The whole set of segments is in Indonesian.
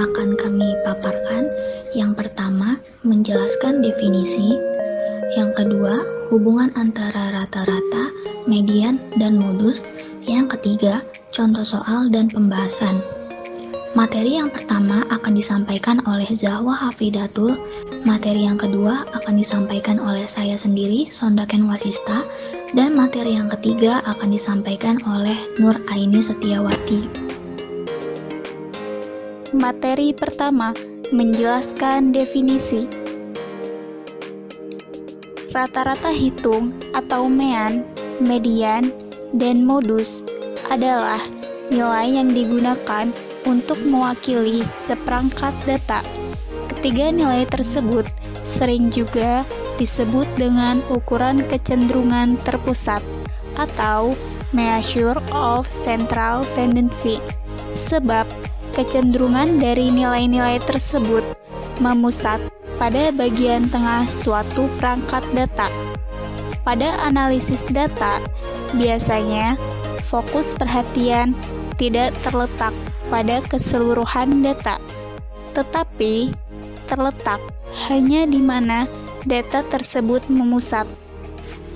akan kami paparkan. Yang pertama, menjelaskan definisi. Yang kedua, hubungan antara rata-rata, median, dan modus. Yang ketiga, contoh soal dan pembahasan. Materi yang pertama akan disampaikan oleh Zahwa Hafidatul. Materi yang kedua akan disampaikan oleh saya sendiri, Sondaken Wasista. Dan materi yang ketiga akan disampaikan oleh Nur Aini Setiawati. Materi pertama, menjelaskan definisi. Rata-rata hitung atau mean, median, dan modus adalah nilai yang digunakan untuk mewakili seperangkat data. Ketiga nilai tersebut sering juga disebut dengan ukuran kecenderungan terpusat atau measure of central tendency, sebab kecenderungan dari nilai-nilai tersebut memusat pada bagian tengah suatu perangkat data. Pada analisis data, biasanya fokus perhatian tidak terletak pada keseluruhan data, tetapi terletak hanya di mana data tersebut memusat.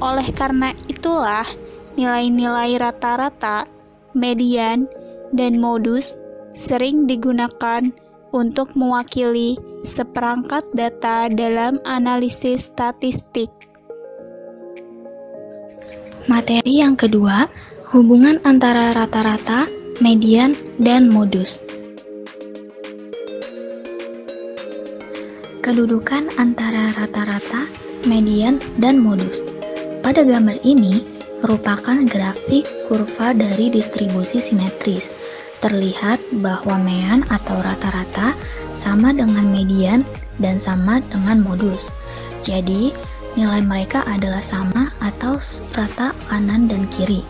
Oleh karena itulah, nilai-nilai rata-rata, median, dan modus sering digunakan untuk mewakili seperangkat data dalam analisis statistik. Materi yang kedua, hubungan antara rata-rata, median, dan modus. Kedudukan antara rata-rata, median, dan modus. Pada gambar ini merupakan grafik kurva dari distribusi simetris. Terlihat bahwa mean atau rata-rata sama dengan median dan sama dengan modus. Jadi, nilai mereka adalah sama atau rata kanan dan kiri.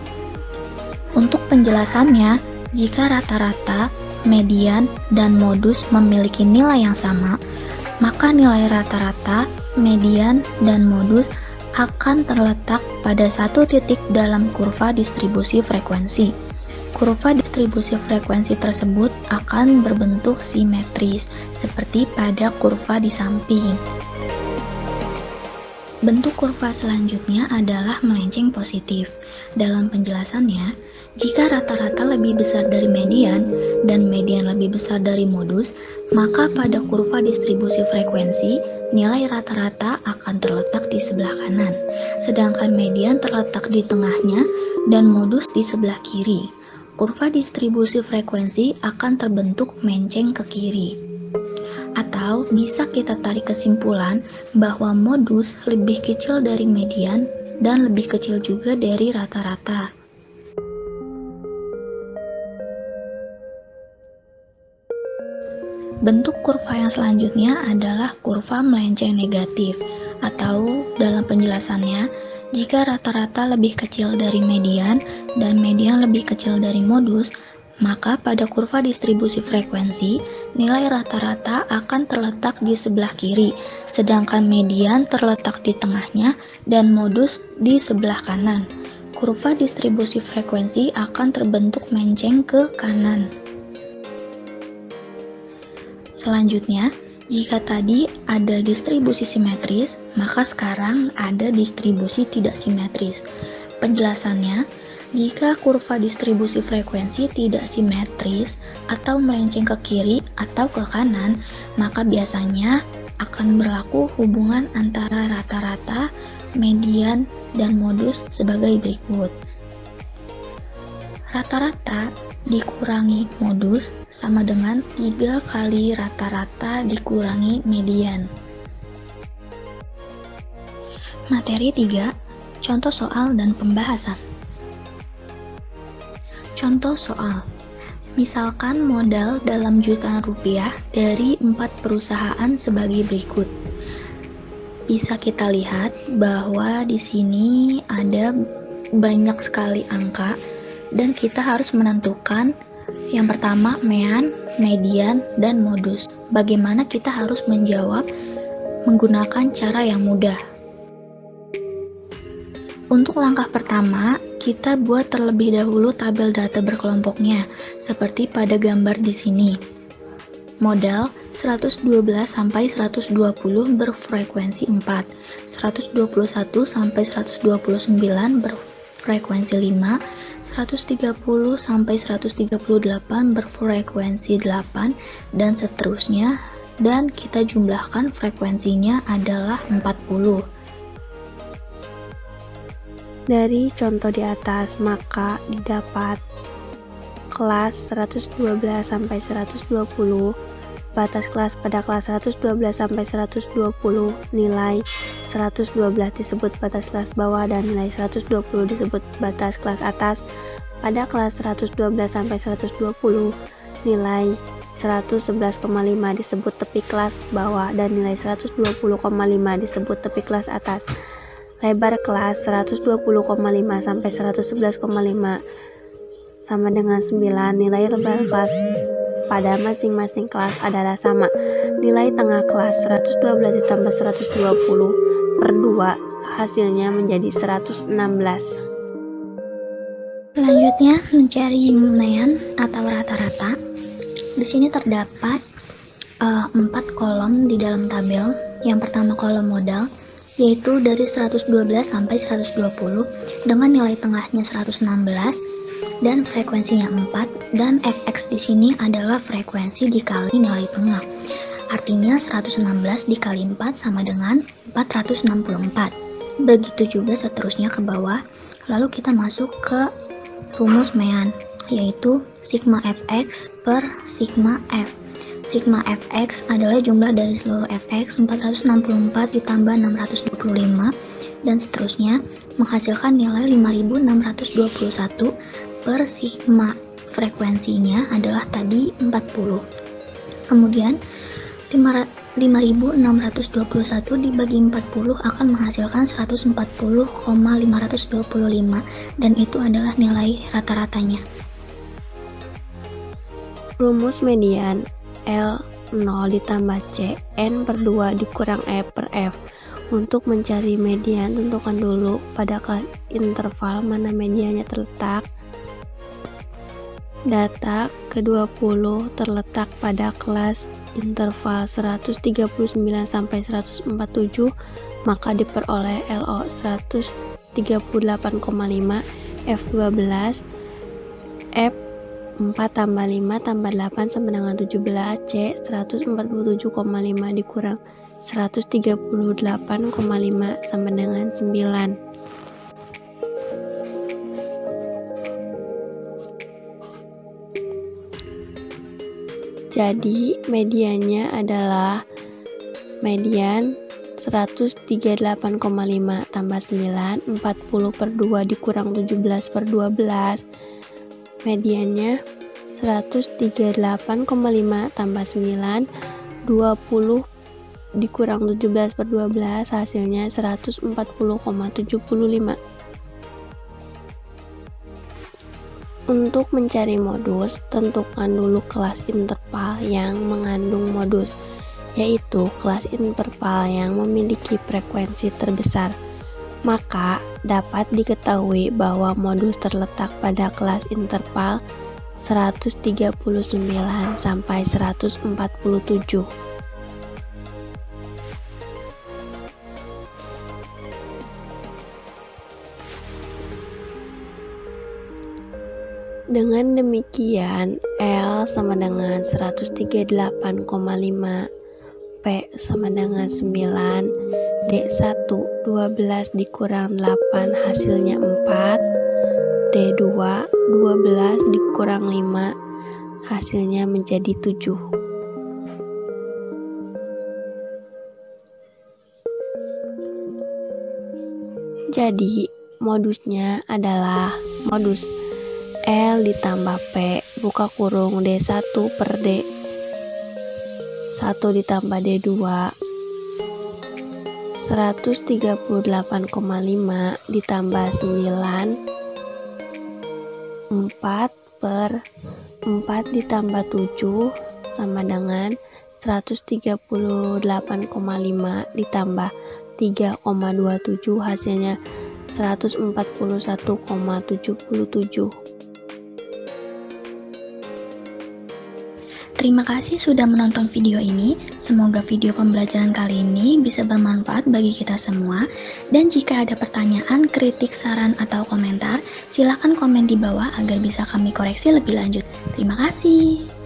Untuk penjelasannya, jika rata-rata, median, dan modus memiliki nilai yang sama, maka nilai rata-rata, median, dan modus akan terletak pada satu titik dalam kurva distribusi frekuensi. Kurva distribusi frekuensi tersebut akan berbentuk simetris, seperti pada kurva di samping. Bentuk kurva selanjutnya adalah melenceng positif. Dalam penjelasannya, jika rata-rata lebih besar dari median dan median lebih besar dari modus, maka pada kurva distribusi frekuensi, nilai rata-rata akan terletak di sebelah kanan, sedangkan median terletak di tengahnya dan modus di sebelah kiri. Kurva distribusi frekuensi akan terbentuk menceng ke kiri. Atau bisa kita tarik kesimpulan bahwa modus lebih kecil dari median dan lebih kecil juga dari rata-rata. Bentuk kurva yang selanjutnya adalah kurva melenceng negatif, atau dalam penjelasannya, jika rata-rata lebih kecil dari median dan median lebih kecil dari modus, maka pada kurva distribusi frekuensi, nilai rata-rata akan terletak di sebelah kiri, sedangkan median terletak di tengahnya dan modus di sebelah kanan. Kurva distribusi frekuensi akan terbentuk menceng ke kanan. Selanjutnya, jika tadi ada distribusi simetris, maka sekarang ada distribusi tidak simetris. Penjelasannya, jika kurva distribusi frekuensi tidak simetris atau melenceng ke kiri atau ke kanan, maka biasanya akan berlaku hubungan antara rata-rata, median, dan modus sebagai berikut. Rata-rata dikurangi modus sama dengan 3 kali rata-rata dikurangi median. Materi 3, contoh soal dan pembahasan. Contoh soal. Misalkan modal dalam jutaan rupiah dari 4 perusahaan sebagai berikut. Bisa kita lihat bahwa di sini ada banyak sekali angka dan kita harus menentukan yang pertama mean, median, dan modus. Bagaimana kita harus menjawab menggunakan cara yang mudah. Untuk langkah pertama, kita buat terlebih dahulu tabel data berkelompoknya, seperti pada gambar di sini. Modal 112 sampai 120 berfrekuensi 4, 121 sampai 129 berfrekuensi 5, 130 sampai 138 berfrekuensi 8, dan seterusnya, dan kita jumlahkan frekuensinya adalah 40. Dari contoh di atas, maka didapat kelas 112 sampai 120, batas kelas pada kelas 112 sampai 120, nilai 112 disebut batas kelas bawah dan nilai 120 disebut batas kelas atas. Pada kelas 112 sampai 120, nilai 111,5 disebut tepi kelas bawah dan nilai 120,5 disebut tepi kelas atas. Lebar kelas 120,5 sampai 111,5 sama dengan 9. Nilai lebar kelas pada masing-masing kelas adalah sama. Nilai tengah kelas 112 ditambah 120 per 2 hasilnya menjadi 116. Selanjutnya mencari mean atau rata-rata. Di sini terdapat 4 kolom di dalam tabel. Yang pertama kolom modal, yaitu dari 112 sampai 120 dengan nilai tengahnya 116 dan frekuensinya 4, dan fx di sini adalah frekuensi dikali nilai tengah. Artinya 116 dikali 4 sama dengan 464. Begitu juga seterusnya ke bawah. Lalu kita masuk ke rumus mean, yaitu sigma fx per sigma f. Sigma fx adalah jumlah dari seluruh fx 464 ditambah 625 dan seterusnya, menghasilkan nilai 5621 per sigma frekuensinya adalah tadi 40. Kemudian 5621 dibagi 40 akan menghasilkan 140,525 dan itu adalah nilai rata-ratanya. Rumus median L0 ditambah C, N per 2 dikurang E per F. Untuk mencari median, tentukan dulu pada interval mana mediannya terletak. Data ke-20 terletak pada kelas interval 139 sampai 147, maka diperoleh LO 138,5, F12, F 4 tambah 5 tambah 8 sama dengan 17, C 147,5 dikurang 138,5 sama dengan 9. Jadi mediannya adalah median 138,5 tambah 9, 40 per 2 dikurang 17 per 12. Mediannya 138,5 tambah 9, 20 dikurang 17 per 12 hasilnya 140,75. Untuk mencari modus, tentukan dulu kelas interval yang mengandung modus, yaitu kelas interval yang memiliki frekuensi terbesar. Maka dapat diketahui bahwa modus terletak pada kelas interval 139 sampai 147. Dengan demikian, L sama dengan 138,5, P sama dengan 9, D1 12 dikurang 8 hasilnya 4, D2 12 dikurang 5 hasilnya menjadi 7. Jadi modusnya adalah modus L ditambah P buka kurung D1 per D 1 ditambah D2 138,5 ditambah 9 4 per 4 ditambah 7 sama dengan 138,5 ditambah 3,27 hasilnya 141,77. Terima kasih sudah menonton video ini. Semoga video pembelajaran kali ini bisa bermanfaat bagi kita semua. Dan jika ada pertanyaan, kritik, saran, atau komentar, silakan komen di bawah agar bisa kami koreksi lebih lanjut. Terima kasih.